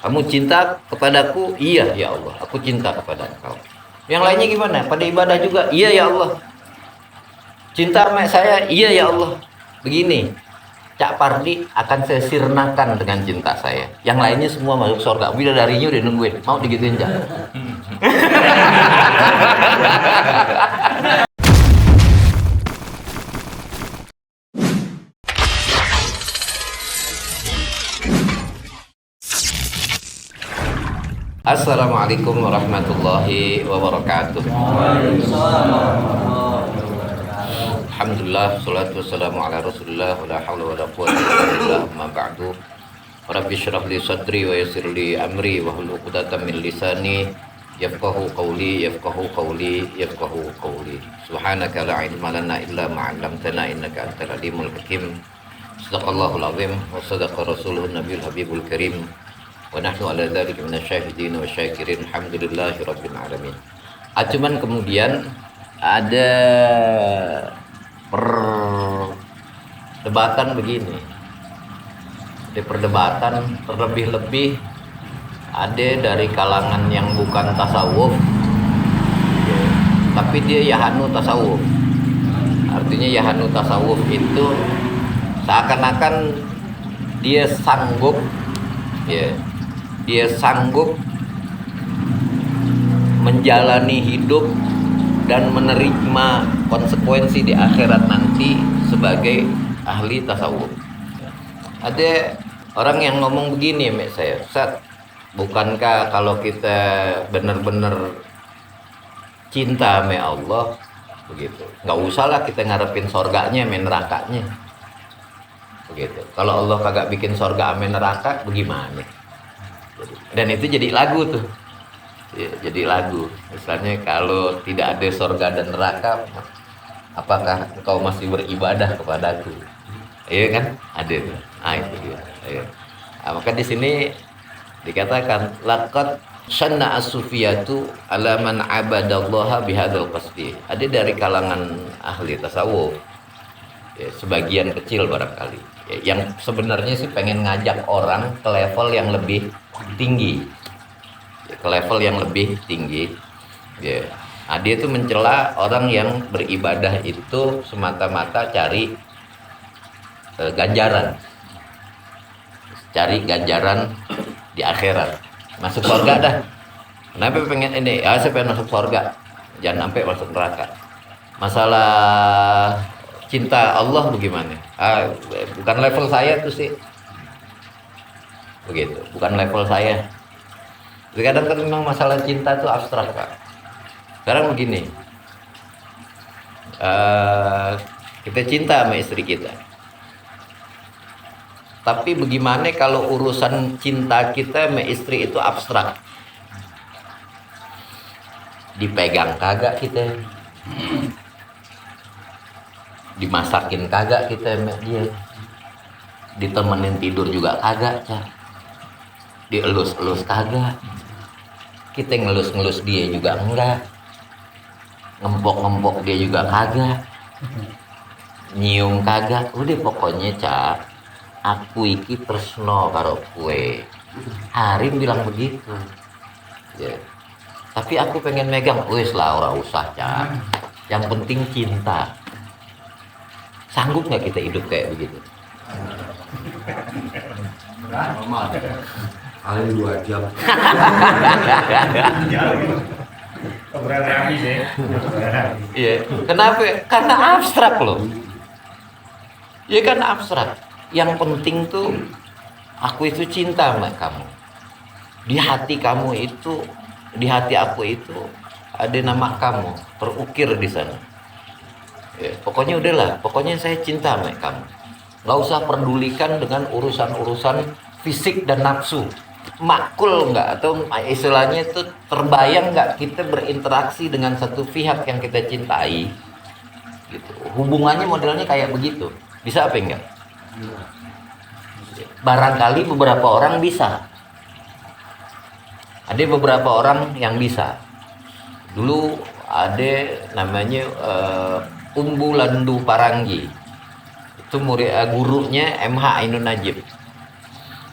Kamu cinta kepadaku? Iya ya Allah, aku cinta kepada engkau. Yang lainnya gimana? Pada ibadah juga? Iya ya Allah. Cinta sama saya? Iya ya Allah. Begini, Cak Pardi akan saya sirnakan dengan cinta saya. Yang lainnya semua masuk surga. Bidadarinya udah nungguin. Mau digituin, Cak? Assalamualaikum warahmatullahi wabarakatuh. Alhamdulillah, salatu wassalamu ala rasulillah, wa la hawla wa la quwwata illa billah, amma ba'du. Rabbi syrah li sadri wa yassir li amri wa hlul 'uqdatam min lisani yafqahu qawli yafqahu qawli. Subhanaka la ilma lana illa ma 'allamtana innaka antal alimul hakim. Sadaqallahul azim wa sadaqa rasuluhun nabiyul habibul karim. Wa nahnu ala dzalika minasyahidin wa syakirin alhamdulillahi rabbil alamin. Cuman kemudian ada perdebatan begini. Ada perdebatan terlebih-lebih ada dari kalangan yang bukan tasawuf, tapi dia yahanu tasawuf. Artinya yahanu tasawuf itu seakan-akan dia sanggup, ya, dia sanggup menjalani hidup dan menerima konsekuensi di akhirat nanti sebagai ahli tasawuf. Ada orang yang ngomong begini sama saya, Ustaz, bukankah kalau kita benar-benar cinta sama Allah begitu, nggak usahlah kita ngarepin sorganya sama nerakanya begitu. Kalau Allah kagak bikin sorga sama neraka, bagaimana? Dan itu jadi lagu tuh, ya, jadi lagu. Misalnya kalau tidak ada sorga dan neraka, apakah engkau masih beribadah kepadaku? Iya kan, ada tuh. Itu dia. Ya. Maka di sini dikatakan laqad sanna as-sufiyatu ala man abadallaha bihadzal qasdi. Ada dari kalangan ahli tasawuf, ya, sebagian kecil barangkali, ya, yang sebenarnya sih pengen ngajak orang ke level yang lebih tinggi, ya, ke level yang lebih tinggi, ya. Dia itu mencela orang yang beribadah itu semata-mata cari ganjaran, di akhirat, masuk surga dah. Kenapa pengen ini? Ya, saya pengen masuk surga, jangan sampai masuk neraka. Masalah cinta Allah bagaimana? Bukan level saya tuh sih, begitu, bukan level saya. Kadang kan memang masalah cinta itu abstrak, Pak. Sekarang begini, kita cinta sama istri kita, tapi bagaimana kalau urusan cinta kita sama istri itu abstrak? Dipegang kagak kita, dimasakin kagak kita sama dia, ditemenin tidur juga kagak, dielus-elus kagak, kita ngelus-ngelus dia juga enggak, ngempok-ngempok dia juga kagak, nyium kagak. Udah pokoknya, aku iki tresno karo kue. Harim bilang begitu, ya. Tapi aku pengen megang, wis lah, ora usah, yang penting cinta. Sanggup nggak kita hidup kayak begitu? Normal. Kali 2 jam. Iya. Kenapa? Karena abstrak loh. Ya kan abstrak. Yang penting tuh aku itu cinta sama kamu. Di hati kamu itu, di hati aku itu ada nama kamu terukir di sana. Ya, pokoknya udahlah, pokoknya saya cinta sama kamu. Nggak usah pedulikan dengan urusan-urusan fisik dan nafsu. Makul nggak, atau istilahnya itu terbayang nggak kita berinteraksi dengan satu pihak yang kita cintai, gitu. Hubungannya modelnya kayak begitu, bisa apa enggak? Barangkali beberapa orang bisa, ada beberapa orang yang bisa. Dulu ada namanya Umbu Landu Paranggi, itu murid gurunya MH Ainun Najib.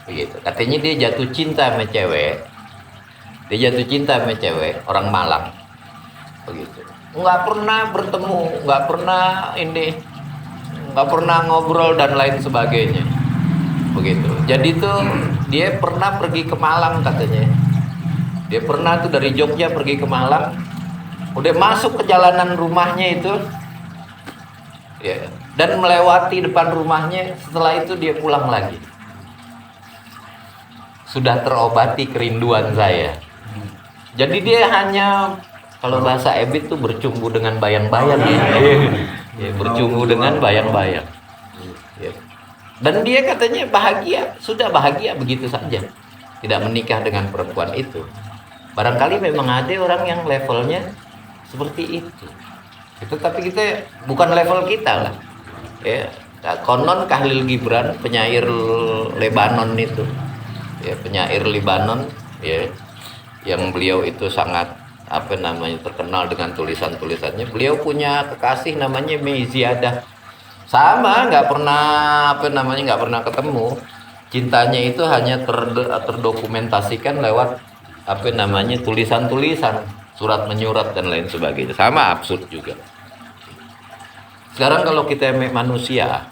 begitu. Katanya dia jatuh cinta sama cewek, orang Malang, begitu. Nggak pernah bertemu, nggak pernah ngobrol dan lain sebagainya, begitu. Jadi tuh dia pernah pergi ke Malang katanya. Dia pernah tuh dari Jogja pergi ke Malang, udah masuk ke jalanan rumahnya itu, ya, dan melewati depan rumahnya. Setelah itu dia pulang lagi. Sudah terobati kerinduan saya. Jadi dia hanya, kalau bahasa Ebit tuh bercumbu dengan bayang-bayang ya. Ya, bercumbu dengan bayang-bayang. Ya. Dan dia katanya bahagia, sudah bahagia begitu saja. Tidak menikah dengan perempuan itu. Barangkali memang ada orang yang levelnya seperti itu. Tapi kita bukan level kita lah. Ya, konon Khalil Gibran, penyair Lebanon itu, ya, penyair Lebanon, ya, yang beliau itu sangat terkenal dengan tulisan-tulisannya. Beliau punya kekasih namanya Meiziadah. Sama, nggak pernah ketemu. Cintanya itu hanya terdokumentasikan lewat tulisan-tulisan, surat menyurat dan lain sebagainya. Sama absurd juga. Sekarang kalau kita manusia,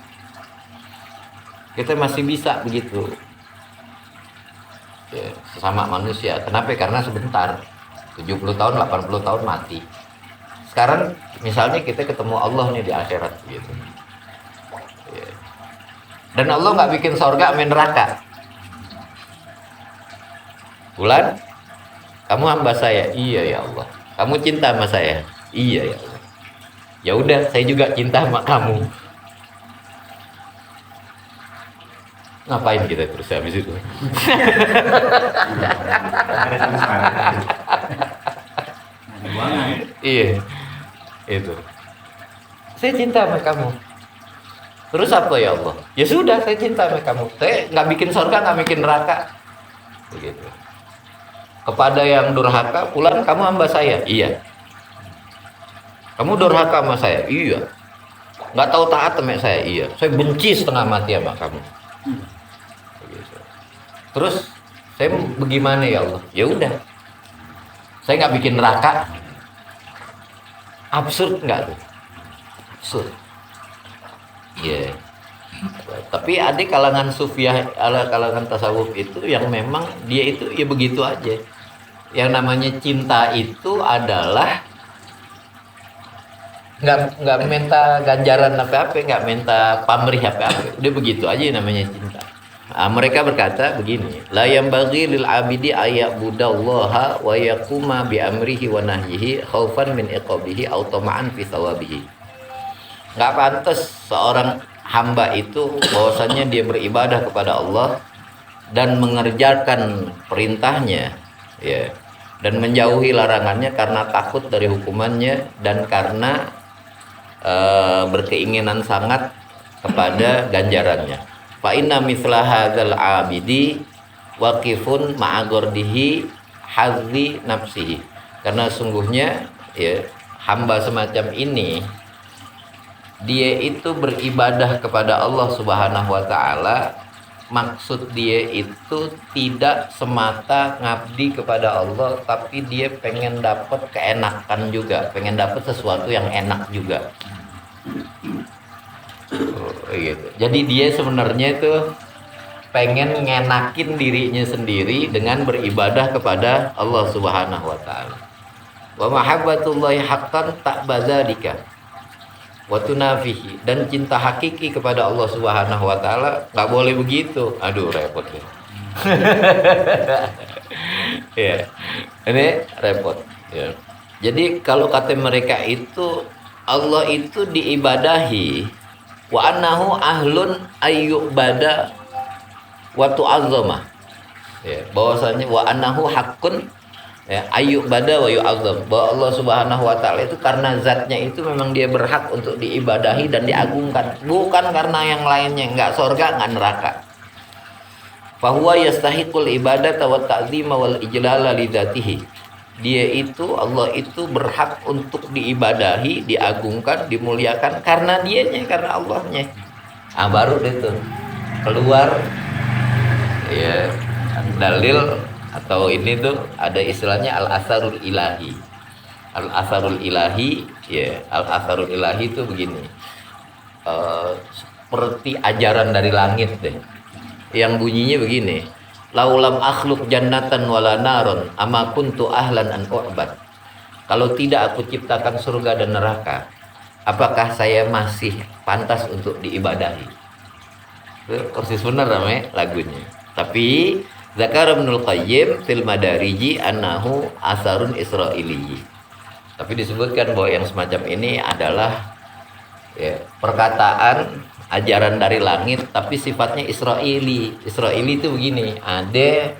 kita masih bisa begitu, ya, sesama manusia. Kenapa? Karena sebentar, 70 tahun, 80 tahun mati. Sekarang misalnya kita ketemu Allah nih di akhirat gitu, ya. Dan Allah nggak bikin sorga main neraka. Bulan, kamu hamba saya. Iya ya Allah. Kamu cinta sama saya. Iya ya Allah. Ya udah, saya juga cinta sama kamu. Ngapain kita terus habis itu? Iya, itu. Saya cinta sama kamu. Terus apa ya Allah? Ya sudah, saya cinta sama kamu. Saya nggak bikin surga, nggak bikin neraka. Begitu. Kepada yang durhaka, pulang kamu hamba saya. Iya. Kamu durhaka sama saya. Iya. Nggak tahu taat sama saya. Iya. Saya benci setengah mati sama kamu. Begitu. Terus saya bagaimana ya Allah? Ya udah. Saya nggak bikin neraka. Absurd nggak tuh? Absurd. Iya. Yeah. Tapi ada kalangan sufiah, kalangan tasawuf itu yang memang dia itu ya begitu aja. Yang namanya cinta itu adalah nggak minta ganjaran apa-apa, nggak minta pamrih apa-apa. Udah begitu aja namanya cinta. Mereka berkata begini, la yanbaghi lil abidi ayyabudallaha wa yaquma bi amrihi wa nahyihi khaufan min iqabihi aw tama'an fi thawabihi. Nggak pantas seorang hamba itu bahwasanya dia beribadah kepada Allah dan mengerjakan perintahnya, ya, dan menjauhi larangannya karena takut dari hukumannya dan karena berkeinginan sangat kepada ganjarannya. Fa inna mithla hadzal abidi waqifun ma'a gordihi hazzi nafsihi. Karena sungguhnya ya hamba semacam ini dia itu beribadah kepada Allah Subhanahu wa taala, maksud dia itu tidak semata ngabdi kepada Allah, tapi dia pengen dapat keenakan juga, pengen dapat sesuatu yang enak juga. Gitu. Jadi dia sebenarnya itu pengen ngenakin dirinya sendiri dengan beribadah kepada Allah Subhanahu wa taala. Wa mahabbatullahi haqqan ta'badzalika wa tunafihi, dan cinta hakiki kepada Allah Subhanahu wa taala nggak boleh begitu. Aduh repot ya. Ya. Ini repot ya. Jadi kalau kata mereka itu Allah itu diibadahi wa annahu ahlun ayyubada wa tu'azzama. Ya, bahwasanya wa annahu haqqun ya ayyubada wa yu'azzam. Bahwa Allah Subhanahu wa taala itu karena zatnya itu memang dia berhak untuk diibadahi dan diagungkan, bukan karena yang lainnya, enggak surga, enggak neraka. Fa huwa yastahiqul ibadata wa ta'zima wal ijlala li dzatihi. Dia itu, Allah itu berhak untuk diibadahi, diagungkan, dimuliakan karena dianya, karena Allahnya. Baru itu keluar Ya, dalil atau ini tuh ada istilahnya al-asarul ilahi. Al-asarul ilahi, ya, al-asarul ilahi itu begini. Seperti ajaran dari langit deh. Yang bunyinya begini. Laulam akhluk jannatan wala naron ama kuntu ahlan an u'bad. Kalau tidak aku ciptakan surga dan neraka, apakah saya masih pantas untuk diibadahi? Itu persis benar namanya lagunya. Tapi Zakar Ibnul Qayyim fil Madariji annahu asarun israiliyyi. Tapi disebutkan bahwa yang semacam ini adalah ya, perkataan ajaran dari langit, tapi sifatnya Israeli. Israeli itu begini, ada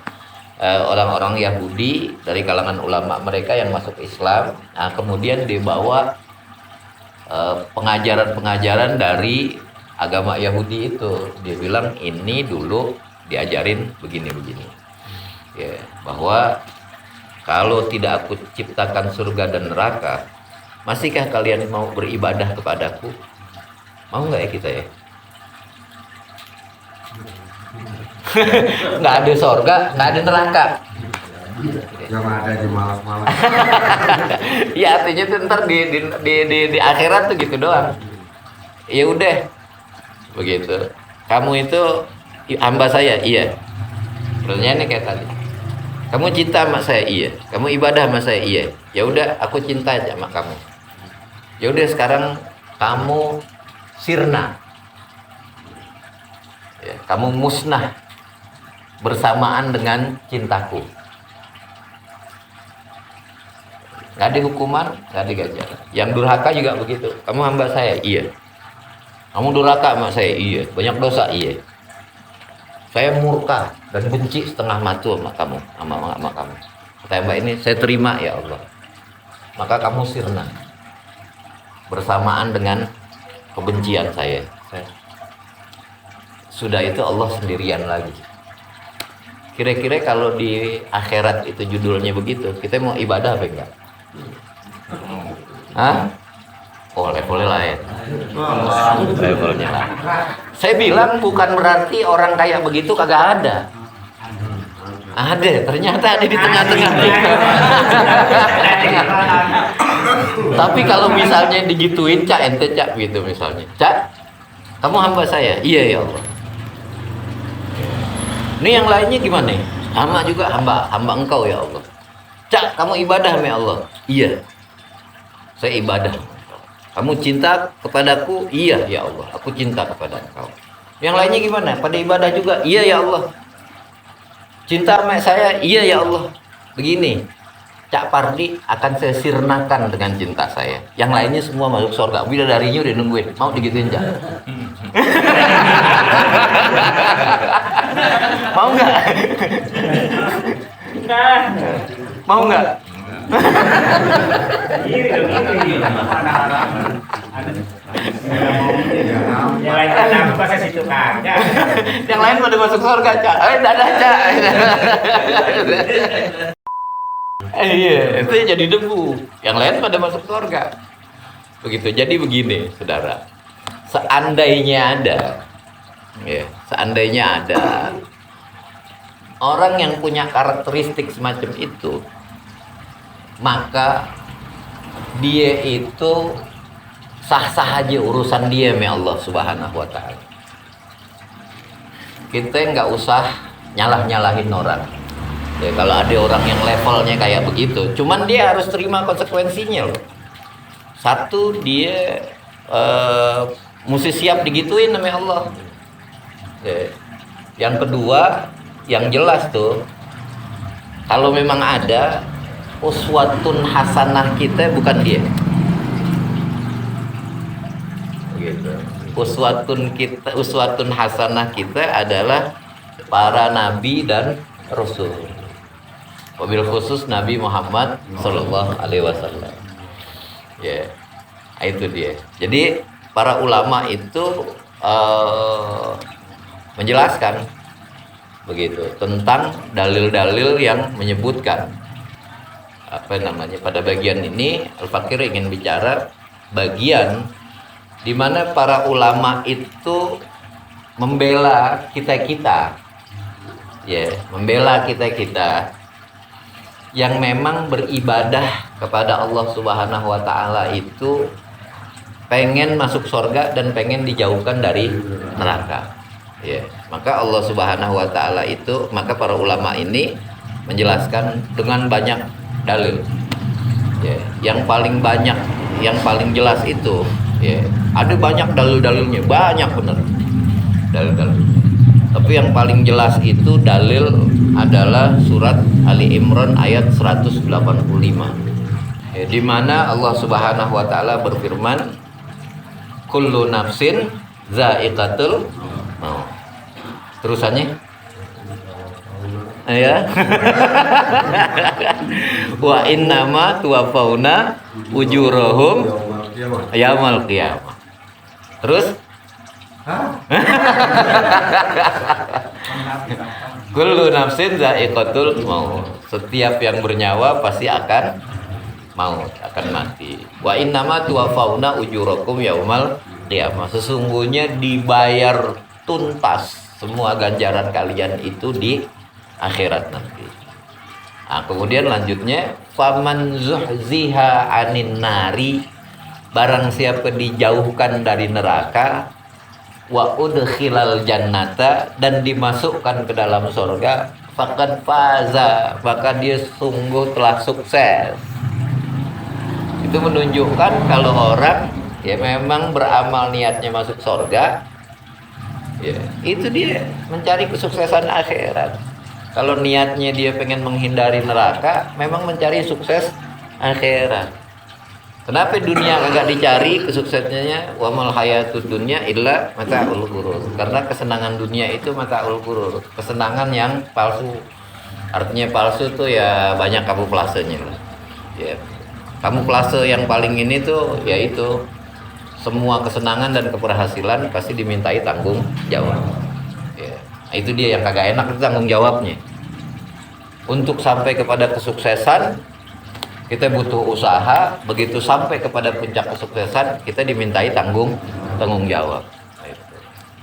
orang-orang Yahudi dari kalangan ulama mereka yang masuk Islam, nah, kemudian dibawa pengajaran-pengajaran dari agama Yahudi itu. Dia bilang ini dulu diajarin begini-begini, ya, bahwa kalau tidak aku ciptakan surga dan neraka, masihkah kalian mau beribadah kepadaku? Mau nggak ya kita ya? Nggak ada surga, nggak ada neraka. Yang ada di malas-malas. Ya artinya tuh ntar di akhirat tuh gitu doang. Ya udah, begitu. Kamu itu hamba saya, iya. Pertanyaannya kayak tadi. Kamu cinta sama saya, iya. Kamu ibadah sama saya, iya. Ya udah, aku cinta aja sama kamu. Ya udah sekarang kamu sirna. Ya, kamu musnah bersamaan dengan cintaku. Nggak ada hukuman, nggak ada ganjaran. Yang durhaka juga begitu. Kamu hamba saya, iya. Kamu durhaka sama saya, iya. Banyak dosa, iya. Saya murka dan benci setengah mati sama kamu, sama kamu. Kata Mbak ini, saya terima ya Allah. Maka kamu sirna bersamaan dengan kebencian saya. Sudah itu Allah sendirian lagi. Kira-kira kalau di akhirat itu judulnya begitu, kita mau ibadah apa enggak? Hah? Oh, levelnya lain. Levelnya lain. Saya bilang bukan berarti orang kayak begitu kagak ada. Ada, ternyata ada di tengah-tengah. Tapi kalau misalnya digituin, Cak, ente Cak gitu misalnya. Cak, kamu hamba saya. Iya ya Allah. Ini yang lainnya gimana? Sama juga hamba engkau ya Allah. Cak, kamu ibadah ya Allah. Iya. Saya ibadah. Kamu cinta kepadaku? Iya ya Allah, aku cinta kepada engkau. Yang lainnya gimana? Pada ibadah juga? Iya ya Allah. Cinta sama saya? Iya ya Allah. Begini, Cak Pardi akan saya sirnakan dengan cinta saya. Yang lainnya semua masuk surga. Bidadarinya udah nungguin. Mau digituin Cak? Mau nggak? Mau nggak? Yang lain kan aku kasih situ kaca. Yang lain pada masuk surga, Cak. Dadah, Cak. Iya, itu jadi debu. Yang lain pada masuk surga. Begitu. Jadi begini, saudara. Seandainya ada orang yang punya karakteristik semacam itu, maka dia itu sah-sah aja urusan dia sama Allah Subhanahu wa ta'ala. Kita nggak usah nyalah-nyalahin orang. Ya, kalau ada orang yang levelnya kayak begitu, cuman dia harus terima konsekuensinya loh. Satu, dia mesti siap digituin sama Allah. Ya. Yang kedua, yang jelas tuh, kalau memang ada uswatun hasanah kita bukan dia. Gitu. Uswatun hasanah kita adalah para nabi dan rasul. Wabil khusus Nabi Muhammad Sallallahu Alaihi Wasallam. Ya, itu dia. Jadi para ulama itu menjelaskan begitu tentang dalil-dalil yang menyebutkan pada bagian ini Al-Fakir ingin bicara bagian di mana para ulama itu membela kita ya, membela kita yang memang beribadah kepada Allah Subhanahu wa taala itu pengen masuk surga dan pengen dijauhkan dari neraka. Ya, maka Allah Subhanahu wa taala itu, maka para ulama ini menjelaskan dengan banyak dalil. Ya, yang paling banyak, yang paling jelas itu, ya, ada banyak dalil-dalilnya, banyak benar. Dalil-dalil. Tapi yang paling jelas itu dalil adalah surat Ali Imran ayat 185. Ya, di mana Allah Subhanahu wa taala berfirman, kullu nafsin za'iqatul maut. Terusannya ya. Wa innama tuwaffawna ujurahum yaumil qiyamah. Terus kullu nafsin za'iqatul maut. Setiap yang bernyawa pasti akan maut, akan mati. Wa innama tuwaffawna ujurakum yaumal qiyamah. Sesungguhnya dibayar tuntas semua ganjaran kalian itu di akhirat nanti. Nah, kemudian lanjutnya, faman zuhziha anin nari, barang siapa dijauhkan dari neraka, wa udkhilal jannata, dan dimasukkan ke dalam surga, faqad faza, maka dia sungguh telah sukses. Itu menunjukkan kalau orang ya memang beramal niatnya masuk surga, ya, itu dia mencari kesuksesan akhirat. Kalau niatnya dia pengen menghindari neraka, memang mencari sukses akhirat. Kenapa dunia agak dicari kesuksesannya? Wa mal hayatud dunya illa mata'ul ghurur. Karena kesenangan dunia itu mata'ul ghurur, kesenangan yang palsu. Artinya palsu tuh ya banyak kamuflasenya lah. Ya. Kamuflase yang paling ini tuh yaitu semua kesenangan dan keberhasilan pasti dimintai tanggung jawab. Ya. Nah, itu dia yang kagak enak, itu tanggung jawabnya. Untuk sampai kepada kesuksesan kita butuh usaha, begitu sampai kepada puncak kesuksesan kita dimintai tanggung jawab.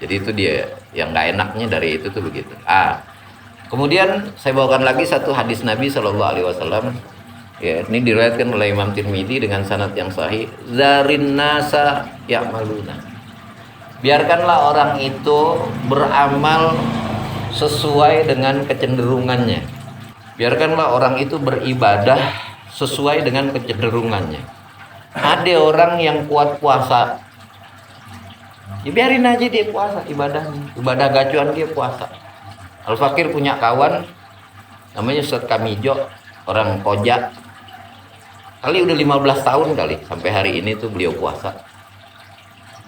Jadi itu dia yang nggak enaknya dari itu tuh begitu. Kemudian saya bawakan lagi satu hadis Nabi Shallallahu Alaihi Wasallam. Ya, ini diriwayatkan oleh Imam Tirmidzi dengan sanad yang sahih. Zarin nasa ya'maluna. Biarkanlah orang itu beramal sesuai dengan kecenderungannya. Biarkanlah orang itu beribadah sesuai dengan kecenderungannya. Ada orang yang kuat puasa, ya biarin aja dia puasa, ibadah gacuan dia puasa. Al Fakir punya kawan namanya Ustaz Kamijo, orang Koja. Kali udah 15 tahun kali sampai hari ini tuh beliau puasa.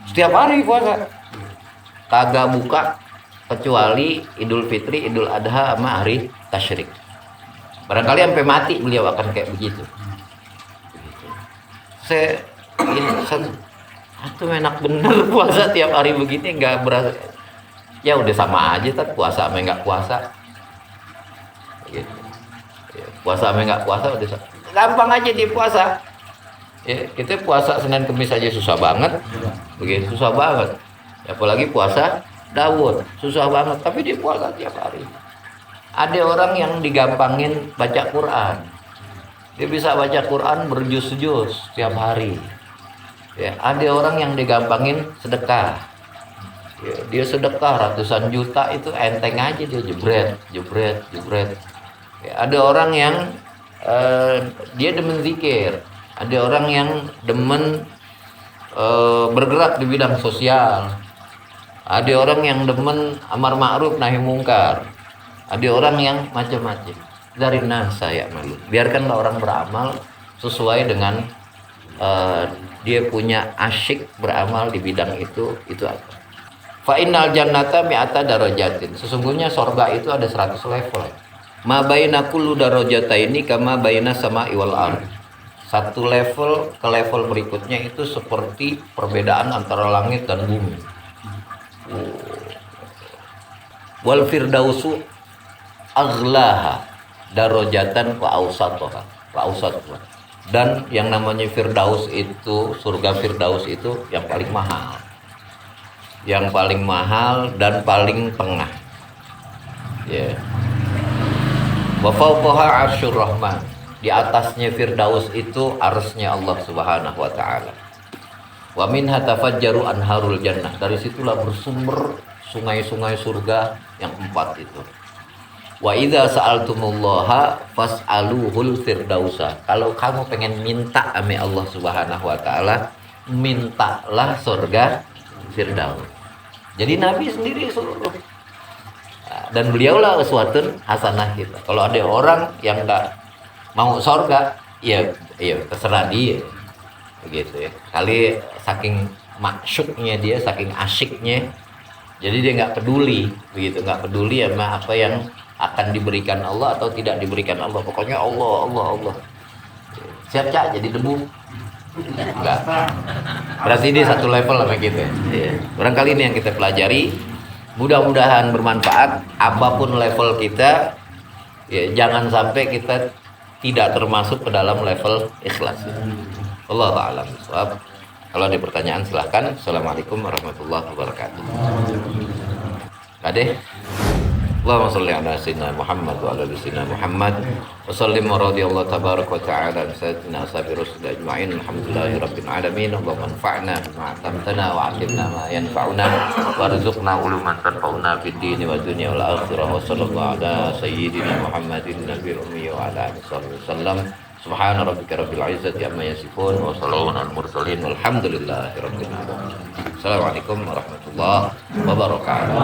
Setiap hari puasa. Kagak buka kecuali Idul Fitri, Idul Adha sama hari Tasyrik. Barangkali sampai mati beliau akan kayak begitu. Saya enak bener puasa tiap hari begini, nggak berasa. Ya udah sama aja, tak puasa sama nggak puasa. Gitu. Ya, puasa sama nggak puasa udah gampang aja dia puasa. Ya, kita puasa Senin Kemis aja susah banget, begitu susah banget. Ya, apalagi puasa Daud susah banget, tapi dia puasa tiap hari. Ada orang yang digampangin baca Quran. Dia bisa baca Quran berjus-jus tiap hari. Ya, ada orang yang digampangin sedekah. Ya, dia sedekah ratusan juta itu enteng aja dia jebret. Ya, ada orang yang dia demen zikir. Ada orang yang demen bergerak di bidang sosial. Ada orang yang demen amar ma'ruf nahi mungkar. Ada orang yang macam-macam. Dari nasa ya malu. Biarkanlah orang beramal sesuai dengan dia punya asyik beramal di bidang itu apa. Fa innal jannata mi'ata darajatin. Sesungguhnya surga itu ada 100 level. Ma baina kullu darajataini kama baina sama'i wal ardh. Satu level ke level berikutnya itu seperti perbedaan antara langit dan bumi. Wal firdausu aghlaha darajatan wa awsatuha. Dan yang namanya firdaus itu, surga firdaus itu yang paling mahal. Yang paling mahal dan paling tengah. Ya. Wa fawqaha 'arsyur rahman. Di atasnya Firdaus itu arsy-nya Allah Subhanahu wa taala. Wa minha tafajjaru anharul jannah. Dari situlah bersumber sungai-sungai surga yang 4 itu. Wa idza sa'altumullaha fas'aluhul firdausa. Kalau kamu pengen minta ame Allah Subhanahu wa taala, mintalah surga Firdaus. Jadi Nabi sendiri suruh. Dan beliaulah uswatun hasanah kita. Kalau ada orang yang enggak mau surga, ya terserah dia. Begitu ya. Kali saking maksudnya dia, saking asyiknya, jadi dia nggak peduli, begitu, nggak peduli sama apa yang akan diberikan Allah atau tidak diberikan Allah. Pokoknya Allah. Siap Cak jadi debu? Enggak. Berarti dia satu level sama kita. Ya. Barangkali ini yang kita pelajari. Mudah-mudahan bermanfaat. Apapun level kita, ya jangan sampai kita tidak termasuk ke dalam level ikhlas. Wallahu a'lam bishawab. Kalau ada pertanyaan silahkan. Assalamualaikum warahmatullahi wabarakatuh. Ade. Allahumma shalli ala sayyidina Muhammad wa ala ali sayyidina Muhammad wa sallim radhiyallahu tabaraka wa ta'ala an sayyidina ashabi rasul ajma'in alhamdulillahi rabbil alamin. Allahumma anfa'na bima 'allamtana wa 'allimna ma yanfa'una warzuqna uluman tanfa'una fid dini wa dunya wal akhirah. Wa sallallahu ala sayyidina Muhammadin nabiyil ummi wa ala alihi wasallam. Subhana rabbika rabbil izzati amma yasifun wa salamun al mursalin walhamdulillahi rabbil alamin. Assalamualaikum warahmatullahi wabarakatuh.